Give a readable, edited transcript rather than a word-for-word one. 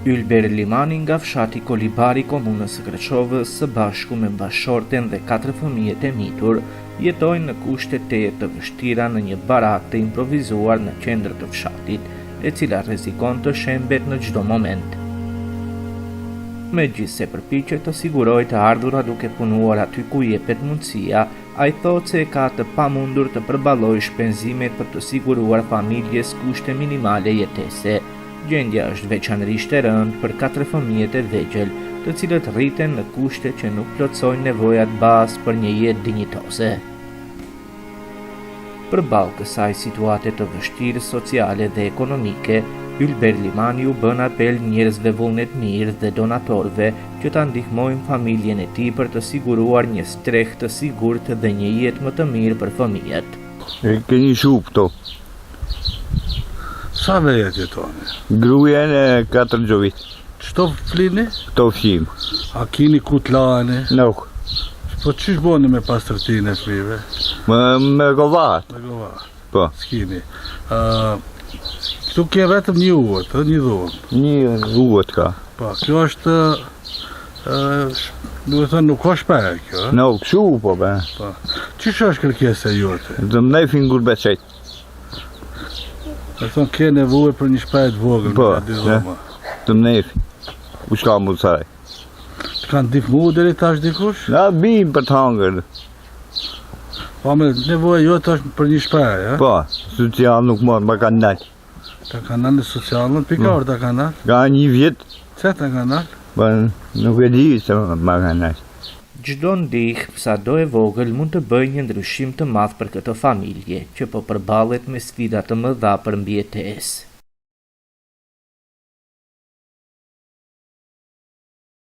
Ylber Limani nga fshati Kolibari, komunës së Kreshkovës, së bashku me bashorten dhe 4 fëmijët e mitur, jetojnë në kushte të vështira në një barak të improvizuar në qendër të fshatit, e cila rrezikon të shembet në çdo moment. Megjithse përpiqet të sigurojë të ardhurat duke punuar aty ku i jepet mundësia, ai thotë se ka të pamundur të përballojë shpenzimet për të siguruar familjes kushte minimale jetese. Gjendja është veçanërisht e rëndë për 4 fëmijët e vegjël, të cilët rriten në kushte që nuk plotësojnë nevojat bazë për një jetë dinjitoze. Përballë kësaj situate të vështirë sociale dhe ekonomike, Ylber Limani u bën apel njerëzve vullnetmirë dhe donatorëve që ta ndihmojnë familjen e tij për të siguruar një strehë të sigurt dhe një jetë më të mirë për fëmijët. Keni shup këto? Sa vejet jetoni? Gruaja e 4 gjovit. Çto flini? Këto fshim. A kini ku t'lani? Nuk. Po ç'ish boni me pastërtinë e fëmijëve? Me govat. Me govat. Po. S'kini. Këtu ke vetëm një uët, një dhunë. Një uët ka. Po, kjo është, duhet thënë, nuk ka shpejë kjo. Nuk, shu po be. Po. Ç'ish është kërkesa jote? Të mnefin gurbeçet. Do thonë ke nevojë për një shpejë të vogël, Po, me dy dhoma. Të mnefin. U shka mu të saj. Të kanë ndihmu deri tash dikush? Na bim për të hangër. Po, me nevoja jote është për një shpejë, ja? Po, social nuk mor, ma kanë nalë. Ta kanë nalë në socialën, pika orë ta kanë nalë? Ka një vjet. Se ta kanë nalë? Po, nuk e di se ma kanë nalë. Çdo ndihmë, sado e vogël, mund të bëjë një ndryshim të madh për këtë familje, që po përballet me sfida të mëdha për mbijetesë.